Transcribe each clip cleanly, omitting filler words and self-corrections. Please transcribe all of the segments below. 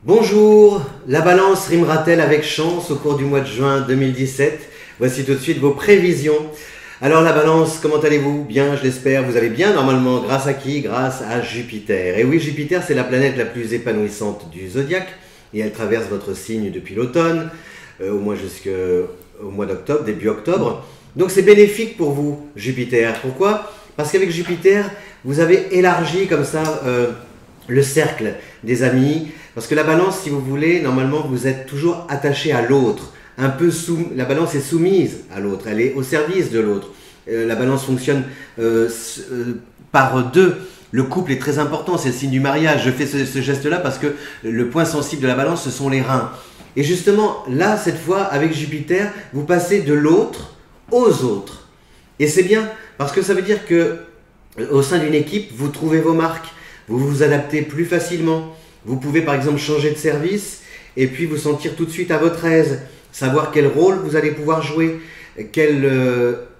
Bonjour, la balance rimera-t-elle avec chance au cours du mois de juin 2017? Voici tout de suite vos prévisions. Alors la balance, comment allez-vous? Bien, je l'espère, vous allez bien normalement. Grâce à qui? Grâce à Jupiter. Et oui, Jupiter, c'est la planète la plus épanouissante du zodiaque et elle traverse votre signe depuis l'automne, au moins jusqu'au mois d'octobre, début octobre. Donc c'est bénéfique pour vous, Jupiter. Pourquoi? Parce qu'avec Jupiter, vous avez élargi comme ça le cercle des amis. Parce que la balance, si vous voulez, normalement, vous êtes toujours attaché à l'autre. La balance est soumise à l'autre, elle est au service de l'autre. La balance fonctionne par deux. Le couple est très important, c'est le signe du mariage. Je fais ce geste-là parce que le point sensible de la balance, ce sont les reins. Et justement, là, cette fois, avec Jupiter, vous passez de l'autre aux autres. Et c'est bien, parce que ça veut dire que au sein d'une équipe, vous trouvez vos marques, vous vous adaptez plus facilement. Vous pouvez par exemple changer de service et puis vous sentir tout de suite à votre aise, savoir quel rôle vous allez pouvoir jouer, quelle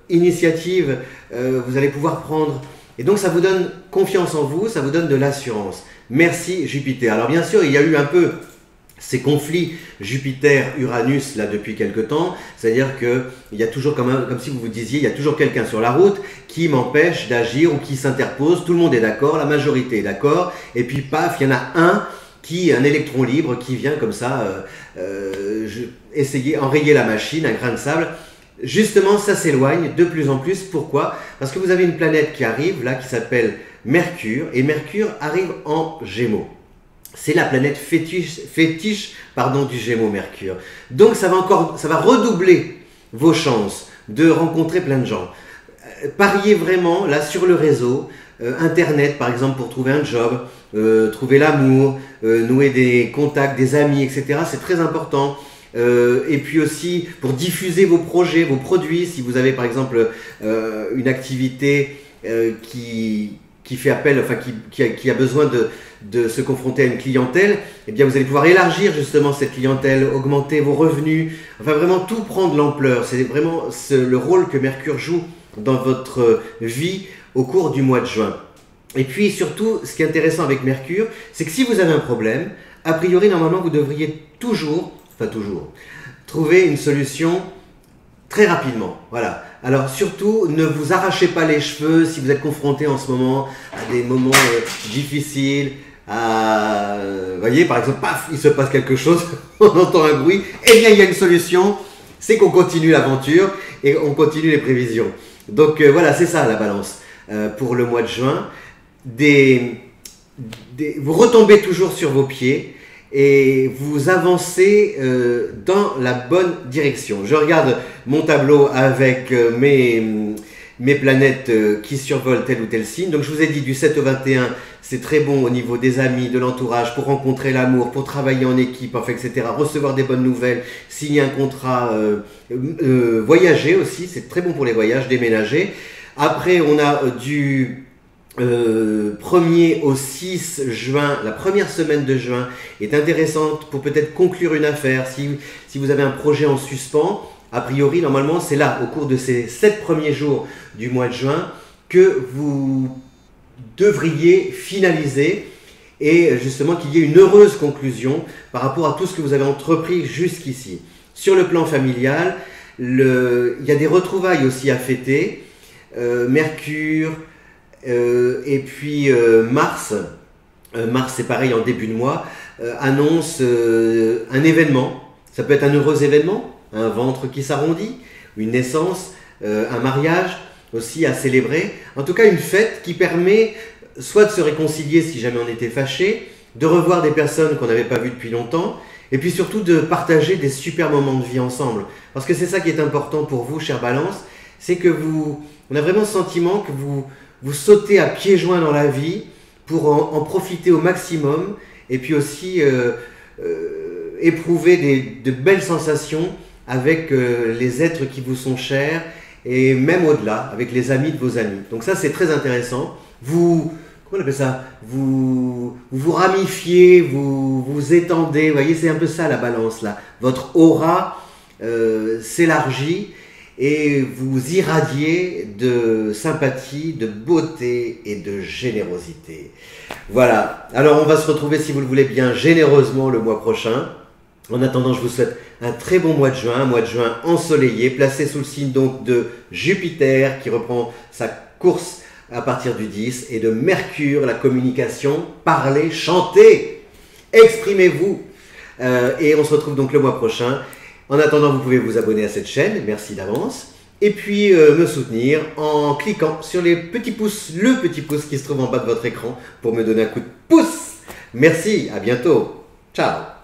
initiative vous allez pouvoir prendre. Et donc ça vous donne confiance en vous, ça vous donne de l'assurance. Merci Jupiter. Alors bien sûr, il y a eu un peu ces conflits Jupiter-Uranus là depuis quelque temps, c'est-à-dire qu'il y a toujours comme si vous vous disiez, il y a toujours quelqu'un sur la route qui m'empêche d'agir ou qui s'interpose, tout le monde est d'accord, la majorité est d'accord, et puis paf, il y en a un électron libre qui vient comme ça essayer enrayer la machine, un grain de sable. Justement, ça s'éloigne de plus en plus. Pourquoi? Parce que vous avez une planète qui arrive là, qui s'appelle Mercure, et Mercure arrive en Gémeaux. C'est la planète fétiche du Gémeaux Mercure. Donc ça va redoubler vos chances de rencontrer plein de gens. Pariez vraiment là sur le réseau, Internet par exemple pour trouver un job, trouver l'amour, nouer des contacts, des amis, etc. C'est très important. Et puis aussi pour diffuser vos projets, vos produits. Si vous avez par exemple une activité qui fait appel, enfin qui a besoin de se confronter à une clientèle, eh bien vous allez pouvoir élargir justement cette clientèle, augmenter vos revenus, enfin vraiment tout prend de l'ampleur. C'est vraiment le rôle que Mercure joue dans votre vie au cours du mois de juin. Et puis surtout, ce qui est intéressant avec Mercure, c'est que si vous avez un problème, a priori normalement vous devriez toujours trouver une solution très rapidement. Voilà. Alors surtout, ne vous arrachez pas les cheveux si vous êtes confronté en ce moment à des moments difficiles. Vous voyez, par exemple, paf, il se passe quelque chose, on entend un bruit, et bien il y a une solution, c'est qu'on continue l'aventure et on continue les prévisions. Donc voilà, c'est ça la balance pour le mois de juin. Vous retombez toujours sur vos pieds et vous avancez dans la bonne direction. Je regarde mon tableau avec mes planètes qui survolent tel ou tel signe. Donc je vous ai dit du 7 au 21, c'est très bon au niveau des amis, de l'entourage, pour rencontrer l'amour, pour travailler en équipe, enfin, etc. Recevoir des bonnes nouvelles, signer un contrat, voyager aussi, c'est très bon pour les voyages, déménager. Après on a du 1er au 6 juin, la première semaine de juin est intéressante pour peut-être conclure une affaire. Si vous avez un projet en suspens, a priori, normalement, c'est là, au cours de ces 7 premiers jours du mois de juin, que vous devriez finaliser et justement qu'il y ait une heureuse conclusion par rapport à tout ce que vous avez entrepris jusqu'ici. Sur le plan familial, il y a des retrouvailles aussi à fêter. Mercure, et puis Mars c'est pareil en début de mois, annonce un événement. Ça peut être un heureux événement, un ventre qui s'arrondit, une naissance, un mariage aussi à célébrer. En tout cas, une fête qui permet soit de se réconcilier si jamais on était fâché, de revoir des personnes qu'on n'avait pas vues depuis longtemps, et puis surtout de partager des super moments de vie ensemble. Parce que c'est ça qui est important pour vous, chère Balance, c'est que on a vraiment le sentiment que vous sautez à pieds joints dans la vie pour en profiter au maximum et puis aussi éprouver de belles sensations avec les êtres qui vous sont chers et même au-delà, avec les amis de vos amis. Donc ça, c'est très intéressant. Comment on appelle ça? Vous ramifiez, vous étendez, vous voyez, c'est un peu ça la balance là. Votre aura s'élargit et vous irradiez de sympathie, de beauté et de générosité. Voilà, alors on va se retrouver si vous le voulez bien généreusement le mois prochain. En attendant, je vous souhaite un très bon mois de juin ensoleillé, placé sous le signe donc de Jupiter qui reprend sa course à partir du 10 et de Mercure, la communication, parlez, chantez, exprimez-vous. Et on se retrouve donc le mois prochain. En attendant, vous pouvez vous abonner à cette chaîne, merci d'avance. Et puis me soutenir en cliquant sur les petits pouces, le petit pouce qui se trouve en bas de votre écran pour me donner un coup de pouce. Merci, à bientôt. Ciao.